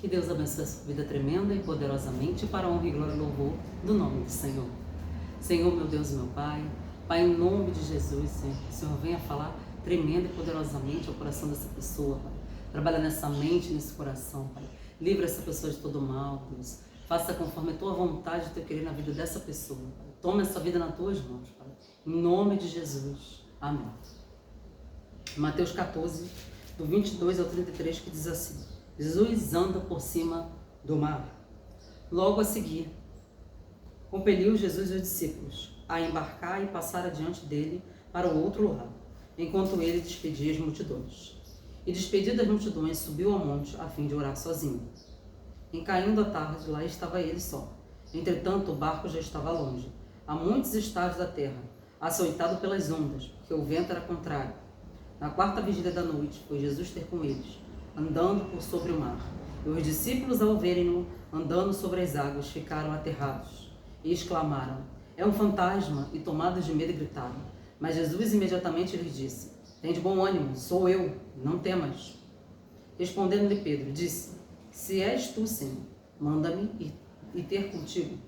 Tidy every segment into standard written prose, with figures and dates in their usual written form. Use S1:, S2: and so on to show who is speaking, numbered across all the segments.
S1: Que Deus abençoe a sua vida tremenda e poderosamente para a honra e glória e louvor do nome do Senhor. Senhor, meu Deus e meu Pai, Pai, em nome de Jesus, Senhor, que o Senhor venha falar tremenda e poderosamente ao coração dessa pessoa, Pai. Trabalha nessa mente, nesse coração, Pai. Livra essa pessoa de todo mal, Deus. Faça conforme a Tua vontade e Teu querer na vida dessa pessoa, Pai. Toma essa vida nas Tuas mãos, Pai. Em nome de Jesus. Amém. Mateus 14, do 22 ao 33, que diz assim: Jesus anda por cima do mar. Logo a seguir, compeliu Jesus os discípulos a embarcar e passar adiante dele para o outro lado, enquanto ele despedia as multidões. E despedido das multidões, subiu ao monte a fim de orar sozinho. Em caindo a tarde, lá estava ele só. Entretanto, o barco já estava longe, a muitos estádios da terra, açoitado pelas ondas, porque o vento era contrário. Na quarta vigília da noite, foi Jesus ter com eles, andando por sobre o mar. E os discípulos, ao verem-no andando sobre as águas, ficaram aterrados e exclamaram: é um fantasma! E tomados de medo gritaram. Mas Jesus imediatamente lhes disse: tende bom ânimo, sou eu, não temas. Respondendo-lhe Pedro, disse: se és tu, Senhor, manda-me ir ter contigo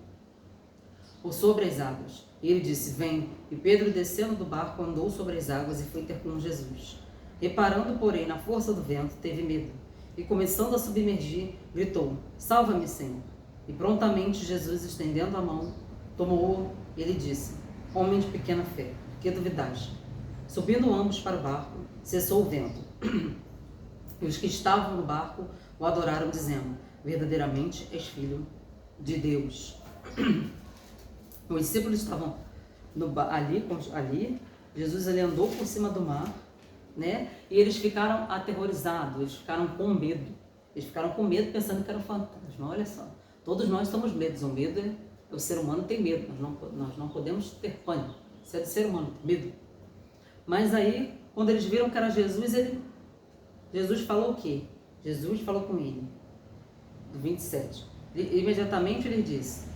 S1: por sobre as águas. E ele disse: vem. E Pedro, descendo do barco, andou sobre as águas e foi ter com Jesus. Reparando, porém, na força do vento, teve medo. E começando a submergir, gritou: salva-me, Senhor. E prontamente Jesus, estendendo a mão, tomou-o e lhe disse: homem de pequena fé, por que duvidaste? Subindo ambos para o barco, cessou o vento. E os que estavam no barco o adoraram, dizendo: verdadeiramente és filho de Deus. Os discípulos estavam ali, Jesus ele andou por cima do mar, né? E eles ficaram aterrorizados, eles ficaram com medo. Eles ficaram com medo pensando que era um fantasma. Olha só, todos nós temos medo. O medo o ser humano tem medo, nós não podemos ter pânico. Isso é do ser humano, medo. Mas aí, quando eles viram que era Jesus, Jesus falou o quê? Jesus falou com ele, do 27. Imediatamente ele disse: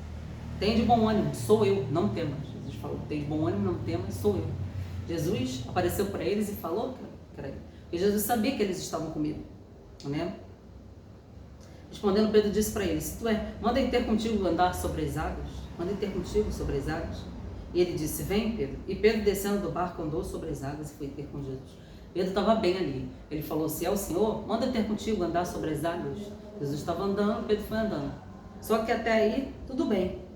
S1: tem de bom ânimo, sou eu, não temas. Jesus falou: tem de bom ânimo, não temas, sou eu. Jesus apareceu para eles e falou que era ele. Porque Jesus sabia que eles estavam com medo, né? Respondendo, Pedro disse para ele: se tu manda ir ter contigo andar sobre as águas, manda ir ter contigo sobre as águas. E ele disse: vem, Pedro. E Pedro, descendo do barco, andou sobre as águas e foi ter com Jesus. Pedro estava bem ali. Ele falou: se é o Senhor, manda ter contigo andar sobre as águas. Jesus estava andando, Pedro foi andando. Só que até aí, tudo bem.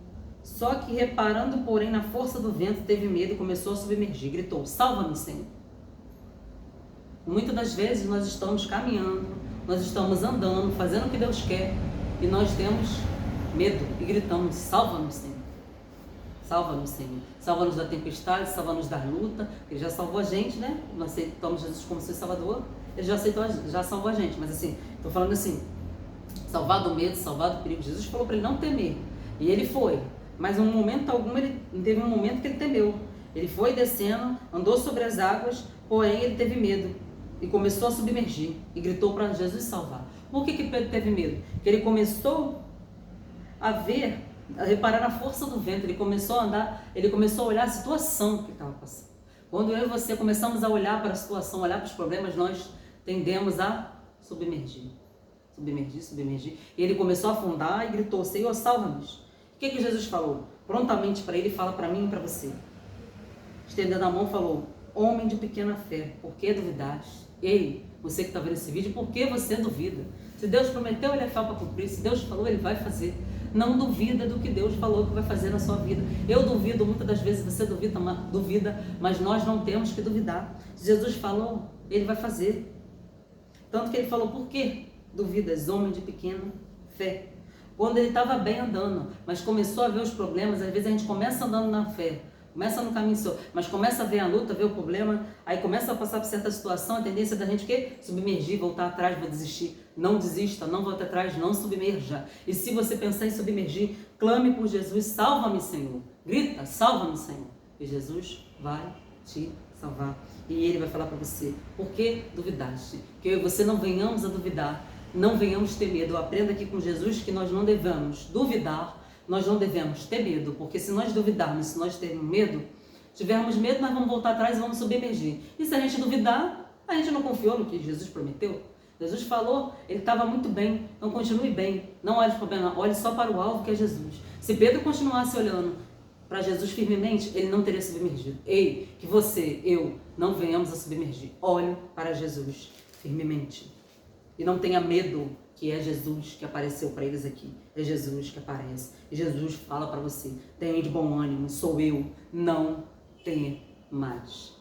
S1: Só que reparando, porém, na força do vento, teve medo e começou a submergir. Gritou: salva-me, Senhor. Muitas das vezes nós estamos caminhando, nós estamos andando, fazendo o que Deus quer, e nós temos medo e gritamos: salva-nos, Senhor. Salva-nos, Senhor. Salva-nos da tempestade, salva-nos da luta. Ele já salvou a gente, né? Nós aceitamos Jesus como seu Salvador. Ele já salvou a gente. Mas assim, estou falando assim, salvar do medo, salvar do perigo. Jesus falou para ele não temer. E ele foi. Mas em um momento algum, teve um momento que ele temeu. Ele foi descendo, andou sobre as águas, porém ele teve medo. E começou a submergir. E gritou para Jesus salvar. Por que Pedro teve medo? Porque ele começou a reparar na força do vento. Ele começou a andar, ele começou a olhar a situação que estava passando. Quando eu e você começamos a olhar para a situação, olhar para os problemas, nós tendemos a submergir. Submergir. E ele começou a afundar e gritou: Senhor, salva-nos. O que Jesus falou? Prontamente para ele, fala para mim e para você. Estendendo a mão, falou: homem de pequena fé, por que duvidaste? Ei, você que está vendo esse vídeo, por que você duvida? Se Deus prometeu, ele é fiel para cumprir. Se Deus falou, ele vai fazer. Não duvida do que Deus falou que vai fazer na sua vida. Eu duvido, muitas das vezes você duvida, mas nós não temos que duvidar. Se Jesus falou, ele vai fazer. Tanto que ele falou: por que duvidas, homem de pequena fé? Quando ele estava bem andando, mas começou a ver os problemas, às vezes a gente começa andando na fé, começa no caminho seu, mas começa a ver a luta, ver o problema, aí começa a passar por certa situação, a tendência da gente o quê? Submergir, voltar atrás, vou desistir. Não desista, não volte atrás, não submerja. E se você pensar em submergir, clame por Jesus: salva-me, Senhor. Grita: salva-me, Senhor. E Jesus vai te salvar. E ele vai falar para você: por que duvidaste? Que eu e você não venhamos a duvidar, não venhamos ter medo. Aprenda aqui com Jesus que nós não devemos duvidar, nós não devemos ter medo, porque se nós duvidarmos, se nós tivermos medo, nós vamos voltar atrás e vamos submergir. E se a gente duvidar, a gente não confiou no que Jesus prometeu. Jesus falou, ele estava muito bem, então continue bem. Não olhe para o problema, olhe só para o alvo que é Jesus. Se Pedro continuasse olhando para Jesus firmemente, ele não teria submergido. Ei, que você, eu, não venhamos a submergir. Olhe para Jesus firmemente. E não tenha medo, que é Jesus que apareceu para eles aqui. É Jesus que aparece. E Jesus fala para você, tenha de bom ânimo, sou eu, não tenha mais.